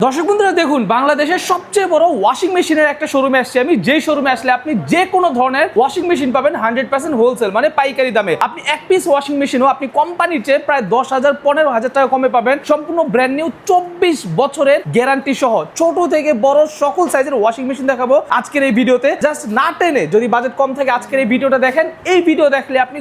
দর্শক বন্ধুরা দেখুন, বাংলাদেশের সবচেয়ে বড় ওয়াশিং মেশিনের একটা শোরুমে আসছে আমি। যেই শোরুমে আসলে আপনি যে কোনো ধরনের ওয়াশিং মেশিন পাবেন 100% হোলসেল, মানে পাইকারি দামে। আপনি এক পিস ওয়াশিং মেশিনও আপনি কোম্পানির চেয়ে প্রায় 10,000 15,000 টাকা কমে পাবেন। সম্পূর্ণ ব্র্যান্ড নিউ 24 বছরের গ্যারান্টি সহ ছোট থেকে বড় সকল সাইজের ওয়াশিং মেশিন দেখাবো আজকের এই ভিডিওতে। জাস্ট না টেনে যদি বাজেট কম থাকে আজকের এই ভিডিওটা দেখেন। এই ভিডিও দেখলে আপনি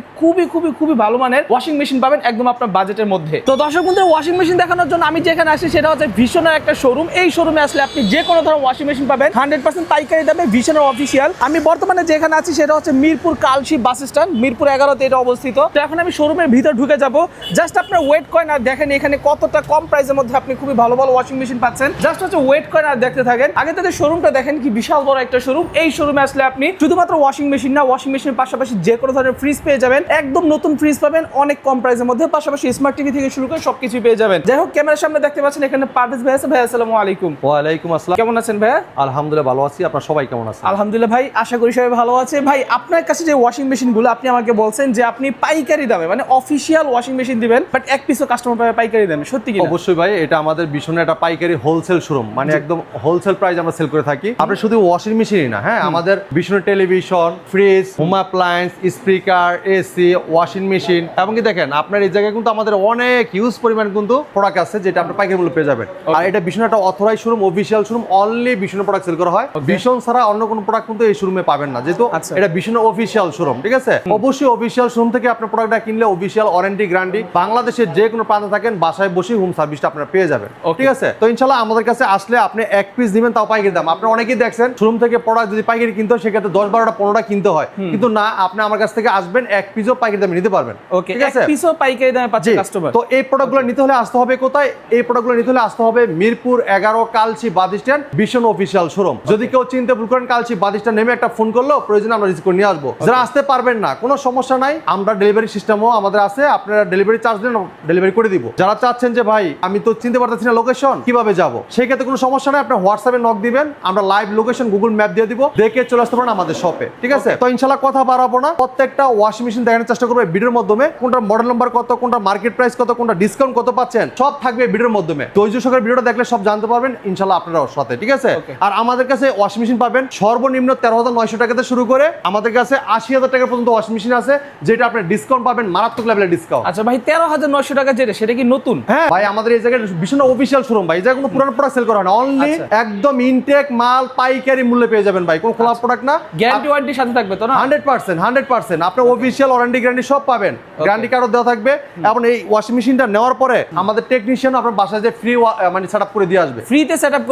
খুবই ভালো মানের ওয়াশিং মেশিন পাবেন একদম আপনার বাজেটের মধ্যে। তো দর্শক বন্ধুরা, ওয়াশিং মেশিন দেখানোর জন্য আমি যেখানে আসি সেটা হচ্ছে ভিশনের একটা শোরুম। এই শোরুমে আসলে আপনি যে কোনো ধরনের ওয়াশিং মেশিন পাবেন 100% পাইকারি দামে, ভিশনের অফিসিয়াল। আমি বর্তমানে যেখানে আছি সেটা হচ্ছে মিরপুর কালশি বাস স্ট্যান্ড, মিরপুর 11তে এটা অবস্থিত। তো এখন আমি শোরুমের ভিতর ঢুকে যাব। জাস্ট আপনার ওয়েট করেন আর দেখেন এখানে কতটা কম প্রাইসের মধ্যে আপনি খুবই ভালো ওয়াশিং মেশিন পাচ্ছেন। জাস্ট হচ্ছে ওয়েট করেন আর দেখতে থাকেন। আগে থেকে শোরুমটা দেখেন কি বিশাল বড় একটা শোরুম। এই শোরুমে আসলে আপনি শুধুমাত্র ওয়াশিং মেশিন না, ওয়াশিং মেশিনের পাশাপাশি যে কোনো ধরনের ফ্রিজ পেয়ে যাবেন। একদম নতুন ফ্রিজ পাবেন অনেক কম প্রাইসের মধ্যে, পাশাপাশি স্মার্ট টিভি থেকে শুরু করে সবকিছু পেয়ে যাবেন। যাই হোক, ক্যামেরার সামনে দেখতে পাচ্ছেন এখানে পারভেজ ভাই আছে। ভাই আসসালামু আলাইকুম। ওয়ালাইকুম আসসালাম। কেমন আছেন ভাইয়া? আলহামদুলিল্লাহ ভালো আছি, আপনারা সবাই কেমন আছেন? আলহামদুলিল্লাহ ভাই, আশা করি সবাই ভালো আছে। ভাই, আপনার কাছে যে ওয়াশিং মেশিন গুলো আপনি আমাকে বলছেন যে আপনি পাইকারি দামে মানে অফিসিয়াল ওয়াশিং মেশিন দিবেন, বাট এক পিসও কাস্টমার পাবে পাইকারি দামে, সত্যি কি? অবশ্যই ভাই, এটা আমাদের ভীষণ একটা পাইকারি হোলসেল শোরুম, মানে একদম হোলসেল প্রাইস আমরা সেল করে থাকি। আপনি শুধু ওয়াশিং মেশিনই না, হ্যাঁ, আমাদের ভীষণ television, fridge, home appliance, speaker, AC, washing machine, এবং কি দেখেন আপনার এই জায়গায় কিন্তু আমাদের অনেক হিউজ পরিমাণ কিন্তু প্রোডাক্ট আছে যেটা আপনি পাইকারি মূল্যে পেয়ে যাবেন। আর এটা ভীষণ একটা authorise showroom, official showroom, only Vision product sale করা হয়। ভীষণ ছাড়া অন্য কোনো প্রোডাক্ট কিন্তু এই শোরুমে পাবেন না, যেহেতু এটা ভীষণ অফিসিয়াল শোরুম। ঠিক আছে, অবশ্যই অফিসিয়াল শোরুম থেকে আপনার প্রোডাক্টটা কিনলে অফিসিয়াল ওয়ারেন্টি গ্যারান্টি, বাংলাদেশের যে কোনো প্রান্তে থাকেন বাসায় বসে হোম সার্ভিসটা আপনারা পেয়ে যাবেন। ঠিক আছে, তো ইনশাআল্লাহ আমাদের কাছে আসলে আপনি এক পিস দিবেন, তাও পাইকারি দাম। আপনারা অনেকেই দেখছেন শোরুম থেকে প্রোডাক্ট যদি পাইকারি কিনতে হয় সেক্ষেত্রে 10-12টা 15টা কিনতে হয়, কিন্তু না, আপনি আমার কাছ থেকে আসবেন এক পিসও পাইকারি দামে নিতে পারবেন। ঠিক আছে, এক পিসও পাইকারি দামে পাচ্ছে কাস্টমার। তো এই প্রোডাক্টগুলো নিতে হলে আসতে হবে কোথায়? এই প্রোডাক্টগুলো নিতে হলে আসতে হবে মিরপুর 11 কালশি বাস স্ট্যান্ড, ভীষণ অফিসিয়াল শোরুম। যদি কেউ চিনতে ভুল করেন, কালশি বাস স্ট্যান্ড নেমে একটা ফোন করলেও প্রয়োজনে আমরা রিসিভ করে নিয়ে আসবো। যারা আসতে পারবেন না, কোনো সমস্যা নাই, আমরা ডেলিভারি সিস্টেমও আমাদের আছে, আপনারা ডেলিভারি চার্জ দেন, ডেলিভারি করে দিব। যারা চাচ্ছেন যে ভাই আমি তো চিনতে পারতেছি না লোকেশন, কিভাবে যাব, সেই ক্ষেত্রে কোনো সমস্যা নাই, আপনি হোয়াটসঅ্যাপে নক দিবেন, আমরা লাইভ লোকেশন গুগল ম্যাপ দিয়ে দিব, দেখে চলে আসতে পারেন আমাদের শপে। ঠিক আছে, তো ইনশাআল্লাহ কথা বাড়াবো না, প্রত্যেকটা ওয়াশিং মেশিন দেখানোর চেষ্টা করবো ভিডিওর মাধ্যমে। কোনটা মডেল নাম্বার কত, কোনটা মার্কেট প্রাইস কত, কোনটা ডিসকাউন্ট কত পাচ্ছেন, সব থাকবে ভিডিওর মাধ্যমে। ধৈর্য সহকারে ভিডিওটা দেখলে সব জানতে পারবেন ইনশাআল্লাহ আপনারা সাথে। ঠিক আছে, আর আমাদের কাছে ওয়াশিং মেশিন পাবেন সর্বনিম্ন 13,900 টাকাতে শুরু করে আমাদের কাছে 80,000 টাকা পর্যন্ত ওয়াশিং মেশিন আছে, যেটা আপনি ডিসকাউন্ট পাবেন, মারাত্মক লেভেলের ডিসকাউন্ট। আচ্ছা ভাই, 13,900 টাকা যেটা, সেটা কি নতুন? হ্যাঁ ভাই, আমাদের এই জায়গায় ভীষণ অফিসিয়াল শোরুম ভাই, যা কোনো পুরানো প্রোডাক্ট সেল করা হয় না, অনলি একদম ইনটেক মাল পাইকারি মূল্যে পেয়ে যাবেন ভাই, কোনো খোলা প্রোডাক্ট না। গ্যারান্টি ওয়ারেন্টি সাথে থাকবে তো না? 100% আপনি অফিসিয়াল ওয়ারেন্টি গ্যারান্টি সব পাবেন, গ্যারান্টি কার্ডও দেওয়া থাকবে। এবং এই ওয়াশিং মেশিনটা নেওয়ার পরে আমাদের টেকনিশিয়ান আপনার বাসায় যে ফ্রি মানে সেটআপ করে দিয়ে আসবে, ফ্রিতে সেটআপ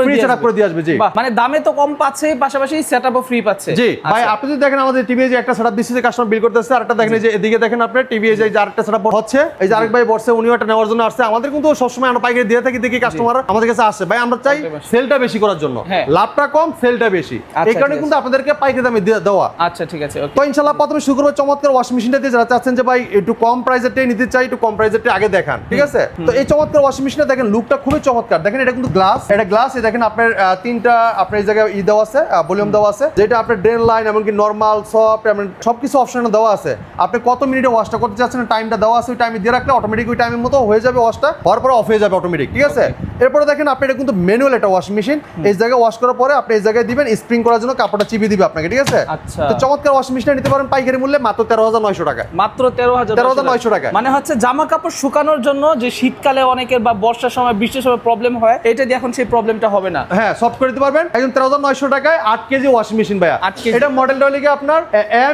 করে দিয়ে আসবে। জি, মানে দামে তো কম পাচ্ছে, পাশাপাশি সেটআপও ফ্রি পাচ্ছে। জি ভাই, আপনি যদি দেখেন আমাদের টিভি যে একটা সেটআপ দিচ্ছে, যে কাস্টমার বিল করতেছে, আরেকটা দেখেন যে এদিকে দেখেন আপনার টিভি যে আরেকটা সেটআপ হচ্ছে, এই যে আরেক ভাই বসে, উনিও একটা নেওয়ার জন্য আসছে। আমাদের কিন্তু সবসময় আমরা পাইকারি দিয়ে থাকি, দেখি কাস্টমার আমাদের কাছে আসে, ভাই আমরা চাই সেলটা বেশি করার জন্য, লাভটা কম সেলটা বেশি, এই কারণে কিন্তু আপনাদেরকে পাইকারি দামে দেওয়া। আচ্ছা ঠিক আছে, তো ইনশাআল্লাহ প্রথমে শুরু করব চমৎকার ওয়াশিং মেশিনটা দিয়ে। যারা চাচ্ছেন যে ভাই একটু কম প্রাইসেরটাই নিতে চাই, একটু কম প্রাইসেরটা আগে দেখান। ঠিক আছে, তো এই চমৎকার ওয়াশিং মেশিনটা দেখেন, লুকটা খুবই চমৎকার। দেখেন এটা কিন্তু গ্লাস, এটা গ্লাস, এই দেখেন আপনার তিনটা আপনার এই জায়গায় দেওয়া আছে, ভলিউম দেওয়া আছে, যেটা আপনার ড্রেন লাইন এমনকি নরমাল সফট সবকিছু অপশন দেওয়া আছে। আপনি কত মিনিটে ওয়াশটা করতে চাচ্ছেন টাইমটা দেওয়া আছে, ওই টাইমে দিয়ে রাখলে অটোমেটিক ওই টাইমের মতো হয়ে যাবে ওয়াশটা, হওয়ার পরে অফ হয়ে যাবে অটোমেটিক। ঠিক আছে, এরপরে দেখেন আপনি এটা কিন্তু ম্যানুয়াল একটা ওয়াশিং মেশিন, এই জায়গায় ওয়াশ করার পরে আপনি এই জায়গায় দিবেন, স্প্রিং করার জন্য কাপড়টা চিবিয়ে দিবে আপনাকে। ঠিক আছে, তো চমৎকার ওয়াশিং মেশিনটা নিতে পারেন পাইকারি মূল্যে মাত্র 13,900 টাকা। মাত্র 13,900 টাকা, মানে হচ্ছে জামা কাপড় শুকানোর জন্য যে শীতকালে অনেকের বা বর্ষার সময় বৃষ্টির সময় প্রবলেম হয়, এটা দিয়ে এখন সেই প্রবলেমটা হবে না। হ্যাঁ, সলভ করে দিতে পারবেন একদম 13,900 টাকায় 8 কেজি ওয়াশিং মেশিন ভাইয়া। এটা মডেলটা হলো কি আপনার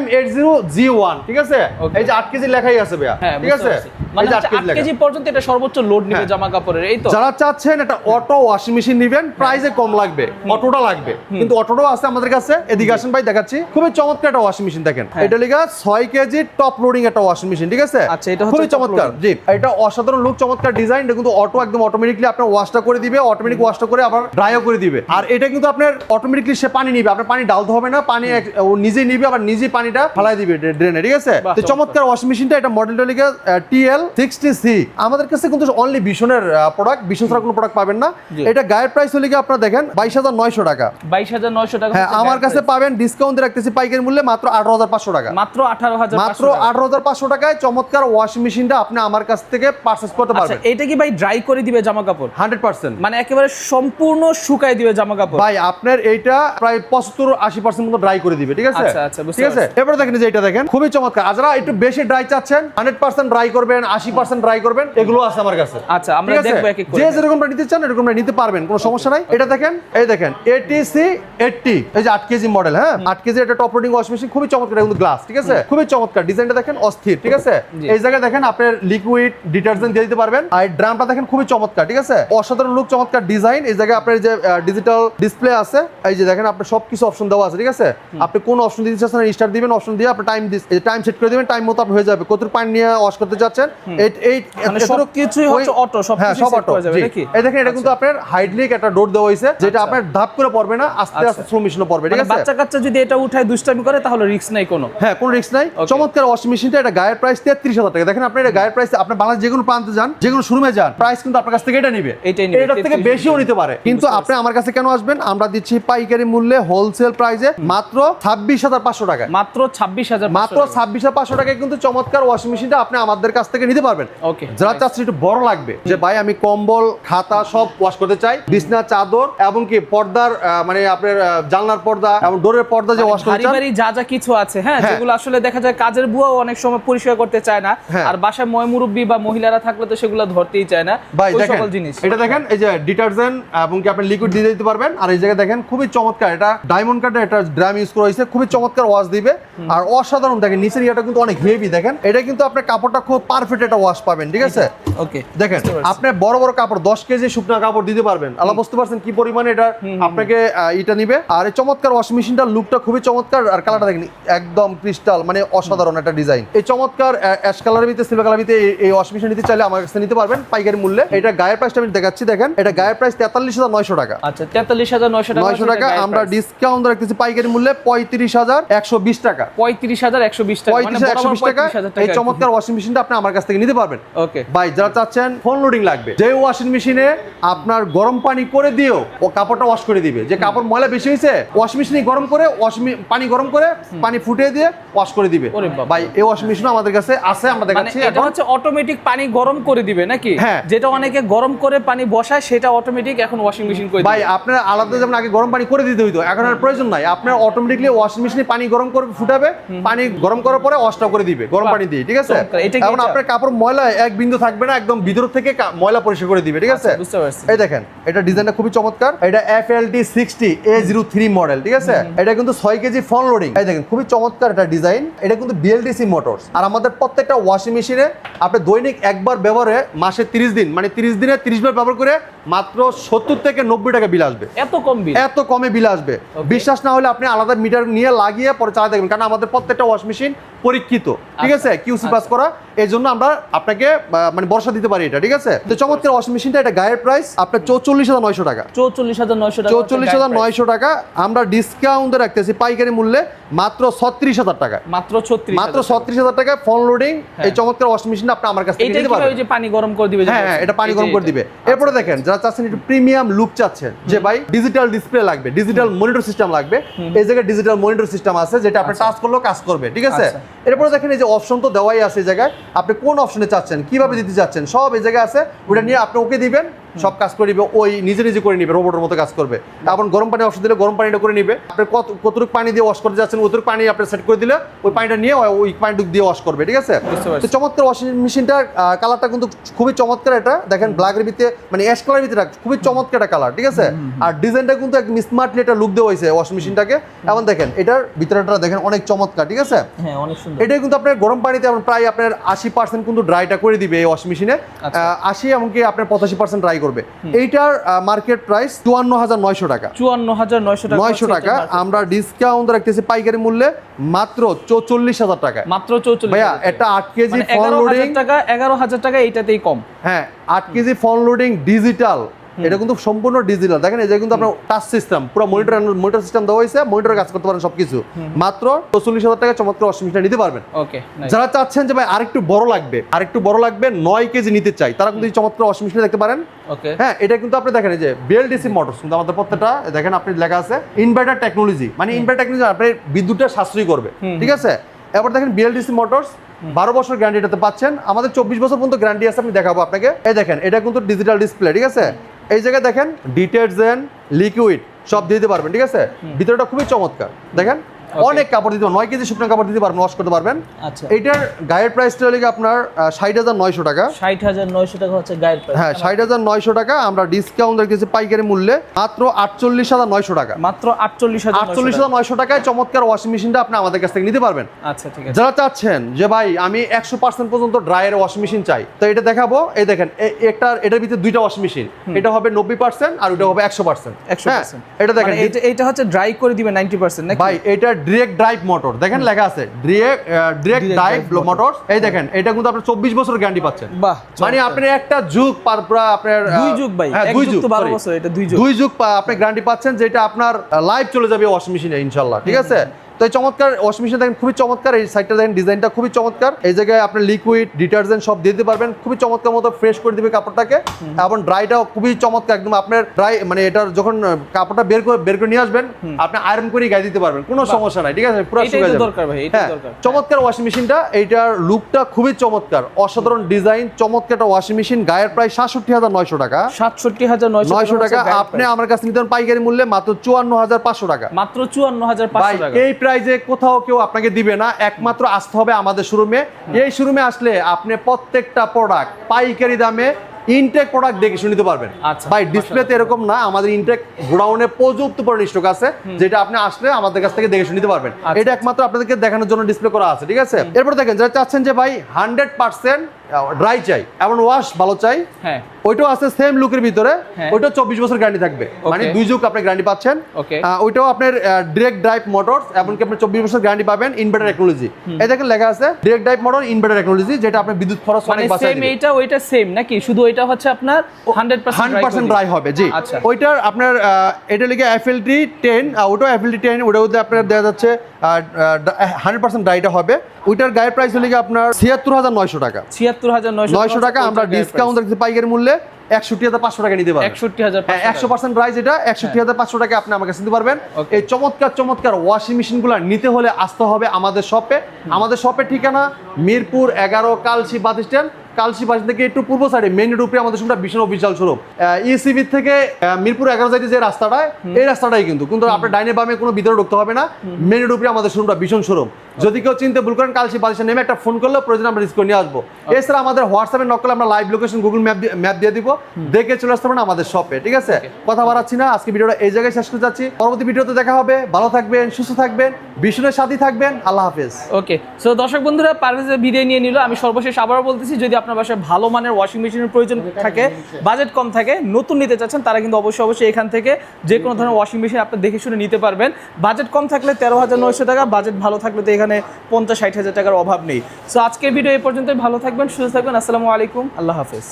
M80G1। ঠিক আছে, এই যে 8 কেজি লেখাই আছে ভাইয়া। ঠিক আছে, মানে 8 কেজি পর্যন্ত এটা সর্বোচ্চ লোড নেবে জামা কাপড়ের। এই তো যারা চাচ্ছেন এটা অটো ওয়াশিং মেশিন নেবেন, প্রাইসে কম লাগবে, অটোটা লাগবে, কিন্তু অটোটাও আছে আমাদের কাছে। এদিকে আসেন ভাই, দেখাচ্ছি খুবই চমৎকার একটা ওয়াশিং মেশিন। দেখেন এটা লিখা 6 কেজি টপ লোডিং একটা ওয়াশিং মেশিন। ঠিক আছে, আচ্ছা, এটা খুবই চমৎকার। জি, এটা অসাধারণ লুক, চমৎকার ডিজাইন। এটা কিন্তু অটো, একদম অটোমেটিকলি আপনার ওয়াশটা করে দিবে, অটোমেটিক ওয়াশটা করে আবার ড্রাইও করে দিবে। আর এটা কিন্তু আপনার অটোমেটিকলি সে পানি নিবে, আপনার পানি ডালতে হবে না, পানি ও নিজেই নিবে, আবার নিজেই পানিটা ফেলাই দিবে ড্রেনে। ঠিক আছে, তো চমৎকার ওয়াশিং মেশিনটা। এটা মডেলটা লিখা TL60C। আমাদের কাছে কিন্তু অনলি ভীষণের প্রোডাক্ট, ভীষণ ছাড়া কোনো প্রোডাক্ট পাবেন না। এটা গায়ের প্রাইস হলে কি আপনারা দেখেন 22,900 টাকা। 22,900 টাকা। হ্যাঁ, আমার কাছে পাবেন ডিসকাউন্ট দিয়ে রাখতেছি পাইকারি মূল্যে মাত্র 18,500 টাকা। মাত্র 18,500 টাকায় চমৎকার ওয়াশিং মেশিনটা আপনি আমার কাছ থেকে পারচেজ করতে পারবেন। এটা কি ভাই ড্রাই করে দিবে জামা কাপড়? 100%, মানে একেবারে সম্পূর্ণ শুকাই দিবে জামা কাপড়। ভাই আপনার এইটা প্রায় 75-80% মতো ড্রাই করে দিবে, ঠিক আছে? আচ্ছা, আচ্ছা, বুঝতে ঠিক আছে, এবারে দেখেন যে এটা দেখেন খুবই চমৎকার। আর যারা একটু বেশি ড্রাই চাচ্ছেন 100% ড্রাই করবেন, 80% ড্রাই করবেন, এগুলো আছে আমার কাছে। আচ্ছা, আমরা ঠিক আছে? দেখবো এক এক করে। যে যেরকমটা নিতে চান এরকমটা নিতে পারবেন, কোনো সমস্যা নাই। এটা দেখেন, এই দেখেন ATC 80, এই যে 8 কেজি মডেল, হ্যাঁ 8 কেজি এটা টপ লোডিং ওয়াশ মেশিন, খুবই চমৎকার, এটা কিন্তু গ্লাস, ঠিক আছে? খুবই চমৎকার, ডিজাইনটা দেখেন অস্থির, ঠিক আছে? এই জায়গায় দেখেন আপনার লিকুইড ডিটারজেন্ট দিয়ে দিতে পারবেন। আর ড্রামটা দেখেন খুবই চমৎকার, ঠিক আছে? অসাধারণ লুক, চমৎকার ডিজাইন। এই জায়গায় আপনার যে ডিজিটাল ডিসপ্লে আছে, এই যে দেখেন আপনার সবকিছু অপশন দেওয়া আছে, ঠিক আছে? আপনি কোন অপশন দিতে চাচ্ছেন স্টার্ট দিবেন, অপশন দিয়ে আপনি টাইম সেট করে দিবেন, টাইম মতো আপনার হয়ে যাবে। কত পানি নিয়ে ওয়াশ করতে যাচ্ছেন এই মানে সবকিছুই হচ্ছে অটো, হ্যাঁ সবকিছু সব সেট অটো। করা যাবে নাকি? এই দেখেন এটা কিন্তু আপনার হাইড্রোলিক একটা ডোর দেওয়া হয়েছে, যেটা আপনার ধাপ করে পড়বে না, আস্তে আস্তে স্লো মেশিনে পড়বে, ঠিক মানে আছে? বাচ্চা কাচ্চা যদি এটা উঠায় দুষ্টামি করে তাহলে রিস্ক নাই কোনো। হ্যাঁ, কোনো রিস্ক নাই। চমৎকার ওয়াশিং মেশিনটা, এটা গায়ের প্রাইস 33,000 টাকা। দেখেন আপনি এটা গায়ের প্রাইস, আপনি বাংলাদেশ যে কোনো প্রান্তে যান, যে কোনো শোরুমে যান, প্রাইস কিন্তু আপনার কাছ থেকে এটা নিবে, এটাই নিবে, এটার থেকে বেশিও নিতে পারে। কিন্তু আপনি আমার কাছে কেন আসবেন? আমরা দিচ্ছি পাইকারি মূল্যে হোলসেল প্রাইসে মাত্র 26,500 টাকা। মাত্র 26,000, মাত্র 26,500 টাকায় কিন্তু চমৎকার ওয়াশিং মেশিনটা আপনি আমাদের কাছ থেকে নিতে পারবেন। ওকে, যারা চাচ্ছেন একটু বড় লাগবে, যে ভাই আমি কম্বল খাতা সব ওয়াশ করতে চাই, বিছনা চাদর এবং কি পর্দার মানে আপনার জানলার পর্দা এবং ডোরের পর্দা যে ওয়াশ করতে চান, ভারী যা যা কিছু আছে, হ্যাঁ, যেগুলো আসলে দেখা যায় কাজের বুয়াও অনেক সময় পরিষ্কার করতে চায় না, আর বাসায় ময়মুরব্বী বা মহিলারা থাকলে তো সেগুলো ধরতেই চায় না, ভাই ওই দেখেন সকল জিনিস। এটা দেখেন, এই যে ডিটারজেন্ট এবং কি আপনি লিকুইড দিয়ে দিতে পারবেন। আর এই জায়গায় দেখেন খুবই চমৎকার, এটা ডায়মন্ড কাটের একটা ড্রাম ইউজ করা হয়েছে, খুবই চমৎকার ওয়াশ দিবে। আর অসাধারণ দেখেন নিচের ইয়াটা কিন্তু অনেক হেভি, দেখেন এটা কিন্তু আপনার কাপড়টা খুব পারফেক্ট একটা ওয়াশ পাবেন, ঠিক আছে? ওকে, দেখেন আপনি বড় বড় কাপড় 10 কেজি শুকনা কাপড় দিতে পারবেন। আল্লাহ বুঝতে পারছেন কি পরিমাণে এটা আপনাকে এটা নিবে। আর এই চমৎকার ওয়াশিং মেশিনটার লুকটা খুবই চমৎকার, আর কালারটা দেখেন একদম ক্রিস্টাল, মানে অসাধারণ একটা ডিজাইন। এই চমৎকার অ্যাশ কালারের ভিতরে সিলভার কালারের ভিতরে এই ওয়াশিং মেশিন নিতে চাইলে আমার কাছে নিতে পারবেন পাইকারি মূল্যে। এটা গায়ের প্রাইসটা আমি দেখাচ্ছি, দেখেন এটা গায়ের প্রাইস 43,900 টাকা। আচ্ছা, 43,900 টাকা। আমরা ডিসকাউন্ট রাখতেছি পাইকারি মূল্যে 35,120 টাকা। 35,120 টাকা, মানে 35,120 টাকা। 35,000 এই চমৎকার ওয়াশিং মেশিনটা আপনি আমার কাছ থেকে নিতে পারবেন। ওকে ভাই যারা চাচ্ছেন ফোন লোডিং লাগবে, যে ওয়াশিং মেশিনে আপনার গরম পানি করে দিও ও কাপড়টা ওয়াশ করে দিবে, যে কাপড় ময়লা বেশি হয়েছে ওয়াশিং মেশিনে গরম করে পানি গরম করে পানি ফুটিয়ে দিয়ে ওয়াশ করে দিবে। ভাই এই ওয়াশিং মেশিন আমাদের কাছে আছে, আমরা দেখাচ্ছি। এটা হচ্ছে অটোমেটিক পানি গরম করে দিবে নাকি? হ্যাঁ, যেটা অনেকে গরম করে পানি বসায় সেটা অটোমেটিক এখন ওয়াশিং মেশিন করে দিবে। ভাই আপনার আলাদা যেমন আগে গরম পানি করে দিতে হইতো, এখন আর প্রয়োজন নাই। আপনার অটোমেটিকলি ওয়াশিং মেশিনে পানি গরম করে ফুটাবে, পানি গরম করার পরে ওয়াশটা করে দিবে গরম পানি দিয়ে, ঠিক আছে? এখন আপনার কাপড় ময়লা এক বিন্দু থাকবে না, একদম ভিতর থেকে ময়লা পরিষ্কার করে দিবে, ঠিক আছে? বুঝতে পারছি। এই দেখেন এটা ডিজাইনটা খুবই চমৎকার, এটা FLT 60 A03 মডেল, ঠিক আছে? এটা কিন্তু 6 কেজি ফ্রন্ট লোডিং। এই দেখেন খুবই চমৎকার একটা ডিজাইন। এটা কিন্তু BLDC মোটরস। আর আমাদের প্রত্যেকটা ওয়াশিং মেশিনে আপনি দৈনিক একবার ব্যবহারে মাসে 30 দিন, মানে 30 দিনে 30 বার ব্যবহার করে মাত্র 70 থেকে 90 টাকা বিল আসবে। এত কম বিল? এত কমে বিল আসবে। বিশ্বাস না হলে আপনি আলাদা মিটার নিয়ে লাগিয়ে পরে চালাতে দেখবেন, কারণ আমাদের প্রত্যেকটা ওয়াশ মেশিন পরীক্ষিত, ঠিক আছে? QC পাস করা, এই জন্য আমরা আপনাকে মানে ভরসা দিতে পারি এটা, ঠিক আছে? তো চমৎকার ওয়াশিং মেশিনটা, এটা গায়ের প্রাইস আপনার 44,900 টাকা। 44,900 টাকা। 44,900 টাকা। আমরা ডিসকাউন্টে রাখতেছি পাইকারি মূল্যে মাত্র 36,000 টাকা। মাত্র 36,000 টাকা ফোন লোডিং। এই চমৎকার ওয়াশিং মেশিনটা আপনি আমার কাছ থেকে নিতে পারবেন। এই যে পানি গরম করে দিবে। হ্যাঁ, এটা পানি গরম করে দিবে। এরপরে দেখেন যারা চাচ্ছেন একটু প্রিমিয়াম লুক চাচ্ছেন, যে ভাই ডিজিটাল ডিসপ্লে লাগবে, ডিজিটাল মনিটর সিস্টেম লাগবে, এই জায়গায় ডিজিটাল মনিটর সিস্টেম আছে যেটা আপনি টাচ করলেও কাজ করবে, ঠিক আছে? এরপরে দেখেন এই যে অপশন তো দেওয়াই আছে এই জায়গায়, আপনি কোন অপশনে চাচ্ছেন, কিভাবে দিতে চাচ্ছেন, সব এই জায়গায় আছে। ওটা নিয়ে আপনি ওকে দিবেন, সব কাজ করে নিবে, ওই নিজে নিজে করে নিবে, রোবটের মতো কাজ করবে। এখন গরম পানি অপশন দিলে গরম পানিটা করে নিবে। আপনি কতটুকু পানি দিয়ে ওয়াশ করতে যাচ্ছেন ওতটুকু পানি আপনি সেট করে দিলে ওই পানিটা নিয়ে ওই পানিটুকু দিয়ে ওয়াশ করবে, ঠিক আছে? তো চমৎকার ওয়াশিং মেশিনটার কালারটা কিন্তু খুবই চমৎকার। এটা দেখেন ব্ল্যাকের ভিতরে মানে অ্যাশ কালারের ভিতরে খুবই চমৎকার একটা কালার, ঠিক আছে? আর ডিজাইনটা কিন্তু একদম স্মার্টলি একটা লুক দেওয়া হয়েছে ওয়াশিং মেশিনটাকে। এবং দেখেন এটার ভিতরটা দেখেন অনেক চমৎকার, ঠিক আছে? হ্যাঁ, অনেক সুন্দর। এটা কিন্তু আপনার গরম পানিতে প্রায় আপনার 80% কিন্তু ড্রাইটা করে দিবে এই ওয়াশিং মেশিনে। 80 এমনকি আপনার 85% ড্রাই করবে। এইটার মার্কেট প্রাইস 54,900 টাকা। 54,900 টাকা। আমরা ডিসকাউন্ট রাখতেছি পাইকারি মূল্যে মাত্র 44,000 টাকা। মাত্র 44,000 ভাইয়া, এটা 8 কেজি ফোন লোডিং টাকা, 11,000 টাকা এইটাতেই কম। হ্যাঁ, 8 কেজি ফোন লোডিং ডিজিটাল, এটা কিন্তু সম্পূর্ণ ডিজিটাল। দেখেন এই যে কিন্তু আপনার টাচ সিস্টেম, পুরো মনিটর সিস্টেম দেওয়া হয়েছে, মনিটরে কাজ করতে পারেন সবকিছু। মাত্র 44,000 টাকা চমৎকার ওয়াশিং মেশিনটা নিতে পারবেন। ওকে, যারা চাচ্ছেন যে ভাই আরেকটু বড় লাগবে 9 কেজি নিতে চাই, তারা কিন্তু এই চমৎকার ওয়াশিং মেশিন দেখতে পারেন। ওকে, হ্যাঁ, এটা কিন্তু আপনি দেখেন এই যে BLDC মোটরস কিন্তু আমাদের প্রত্যেকটা দেখেন আপনি লেখা আছে ইনভার্টার টেকনোলজি, মানে ইনভার্টার টেকনোলজি আপনার বিদ্যুৎটা সাশ্রয়ী করবে, ঠিক আছে? এবার দেখেন BLDC মোটরস 12 বছর গ্যারান্টি এটাতে পাচ্ছেন। আমাদের 24 বছর পর্যন্ত গ্যারান্টি আছে, আমি দেখাবো আপনাকে। এই দেখেন এটা কিন্তু ডিজিটাল ডিসপ্লে, ঠিক আছে? এই জায়গায় দেখেন ডিটারজেন্ট, লিকুইড সব দিতে পারবেন, ঠিক আছে। ভিতরটা খুবই চমৎকার, দেখেন অনেক কাপড় দিতে পারবেন, 9 কেজি শুকনো কাপড় দিতে পারবেন, ওয়াশ করতে পারবেন। আচ্ছা, এইটার গায়ের প্রাইসটা হলো আপনার 60,900 টাকা। 60,900 টাকা হচ্ছে গায়ের প্রাইস। হ্যাঁ 60,900 টাকা, আমরা ডিসকাউন্ট রেখেছি পাইকারি মূল্যে মাত্র 48,900 টাকা। মাত্র 48,900 টাকায় চমৎকার ওয়াশিং মেশিনটা আপনি আমাদের কাছ থেকে নিতে পারবেন। আচ্ছা ঠিক আছে। যারা চাচ্ছেন যে ভাই আমি 100% পর্যন্ত ড্রায়ার ওয়াশিং মেশিন চাই, তো এটা দেখাবো। এই দেখেন এটার ভিতরে দুইটা ওয়াশিং মেশিন, এটা হবে 90% আর ওটা হবে 100%। 100%। এটা দেখেন এটা হচ্ছে ড্রাই করে দিবে 90% নাকি? ভাই এটা ডিরেক্ট ড্রাইভ মোটর, দেখেন লেখা আছে ডিরেক্ট ড্রাইভ মোটর। এই দেখেন এটা কিন্তু আপনি 24 বছর গ্যারান্টি পাচ্ছেন। বাহ, মানে আপনি একটা যুগ আপনার দুই যুগ ভাই, হ্যাঁ এক 2 যুগ যুগ তো 12 বছর, এটা 2 যুগ। 2 যুগ আপনি গ্যারান্টি পাচ্ছেন, যেটা আপনার লাইভ চলে যাবে ওয়াশিং মেশিনে ইনশাআল্লাহ, ঠিক আছে। তো এই চমৎকার ওয়াশিং মেশিন দেখেন, খুবই চমৎকার। এই সাইডটা দেখেন, ডিজাইনটা খুবই চমৎকার। এই জায়গায় আপনি লিকুইড, ডিটারজেন্ট সব দিয়ে দিতে পারবেন, খুবই চমৎকার মতো ফ্রেশ করে দিবে কাপড়টাকে। এবং ড্রাইটাও খুবই চমৎকার, একদম আপনার ড্রাই মানে এটার যখন কাপড়টা বের করে নিয়ে আসবেন, আপনি আয়রন করে গায়ে দিতে পারবেন, কোনো সমস্যা নাই, ঠিক আছে। পুরো এটাই শুকিয়ে তো যাবে। দরকার ভাই, এটাই হ্যাঁ, দরকার। চমৎকার ওয়াশিং মেশিনটা, এইটার লুকটা খুবই চমৎকার, অসাধারণ ডিজাইন, চমৎকার একটা ওয়াশিং মেশিন। গায়ের প্রায় 67,900 টাকা। 67,900 টাকা আপনি আমার কাছে নিতে পারেন পাইকারি মূল্যে মাত্র 54,500 টাকা। মাত্র 54,500 টাকা। এই প্রাইজে কোথাও কেউ আপনাকে দিবে না, একমাত্র আসতে হবে আমাদের শোরুমে। এই শোরুমে আসলে আপনি প্রত্যেকটা প্রোডাক্ট পাইকারি দামে ইনটেক প্রোডাক্ট দেখে শুনে নিতে পারবেন। আচ্ছা, ভাই ডিসপ্লেতে এরকম না, আমাদের ইনটেক গোডাউনে প্রযুক্ত পরিমাণ স্টক আছে, যেটা আপনি আসলে আমাদের কাছ থেকে দেখে শুনে নিতে পারবেন। এটা একমাত্র আপনাদেরকে দেখানোর জন্য ডিসপ্লে করা আছে, ঠিক আছে। এরপর দেখেন যারা চাচ্ছেন যে ভাই 100% ড্রাই চাই এবং ওয়াশ ভালো চাই, হ্যাঁ ওইটাও আছে সেম লুকের ভিতরে। হ্যাঁ। ওইটাও 24 বছর গ্যারান্টি থাকবে, মানে 2 যুগ আপনি গ্যারান্টি পাচ্ছেন। ওকে। ওইটাও আপনার ডিরেক্ট ড্রাইভ মোটরস, এমনকি আপনি 24 বছর গ্যারান্টি পাবেন, ইনভার্টার টেকনোলজি। এই দেখেন লেখা আছে direct drive motor, inverter technology, যেটা আপনি বিদ্যুৎ খরচ মানে অনেক বাঁচায় সেম দিবে। এইটা ওইটা সেম নাকি? শুধু ওইটা হচ্ছে আপনার 100% ড্রাই হবে, জি। আচ্ছা। ওইটার আপনার এটা লিখে FLT 10, ওটাও FLT 10, ওটার মধ্যে আপনার দেওয়া যাচ্ছে 100% ড্রাইটা হবে। ওইটার গায়ের প্রাইস হলে আপনার 76,900 টাকা। 76,900 টাকা আমরা ডিসকাউন্ট রাখছি পাইকারি মূল্যে 61,500 টাকা নিতে পারবেন। 61,500 100% প্রাইস এটা 61,500 টাকা আপনি আমার কাছে নিতে পারবেন। এই চমৎকার ওয়াশিং মেশিনগুলো নিতে হলে আসতে হবে আমাদের শপে। আমাদের শপের ঠিকানা মিরপুর 11 কালসি বাস স্ট্যান্ড। কালসি বাস থেকে একটু পূর্ব সাইডে মেইন রোড উপরে আমাদের শোরুমটা ভীষণ অফিসিয়াল শোরুম। ইসিবি থেকে মিরপুর 11 যাইতে যে রাস্তাটা, এই রাস্তাটাই কিন্তু আপনার ডাইনে বামে কোনো ভিতরে ঢুকতে হবে না, মেইন রোড উপরে আমাদের শোরুমটা ভীষণ শোরুম। যদি কেউ চিনতে ভুল করেন, কালসি বাস স্ট্যান্ড নেমে একটা ফোন করলে প্রয়োজন আমরা রিস্ক করে নিয়ে আসবো। এছাড়া আমাদের হোয়াটসঅ্যাপে নক করলে আমরা লাইভ লোকেশন গুগল ম্যাপ দিয়ে দিব, দেখে চলে আসতে পারেন আমাদের শপে, ঠিক আছে। কথা বাড়াচ্ছি না, আজকে ভিডিওটা এই জায়গায় শেষ করতে যাচ্ছি। পরবর্তী ভিডিওতে দেখা হবে। ভালো থাকবেন, সুস্থ থাকবেন, ভীষণের সাথে থাকবেন। আল্লাহ হাফেজ। ওকে, সো দর্শক বন্ধুরা, পারভেজের বিদায় নিয়ে নিল। আমি সর্বশেষ আবারও বলতেছি, যদি আপনার বাসায় ভালো মানের ওয়াশিং মেশিনের প্রয়োজন থাকে, বাজেট কম থাকে, নতুন নিতে চাচ্ছেন, তারা কিন্তু অবশ্যই এখান থেকে যে কোনো ধরনের ওয়াশিং মেশিন আপনি দেখে শুনে নিতে পারবেন। বাজেট কম থাকলে 13,900 টাকা, বাজেট ভালো থাকলে তো এখানে 50-60 হাজার টাকার অভাব নেই। সো আজকের ভিডিও এই পর্যন্তই। ভালো থাকবেন, সুস্থ থাকবেন। আসসালামু আলাইকুম, আল্লাহ হাফেজ।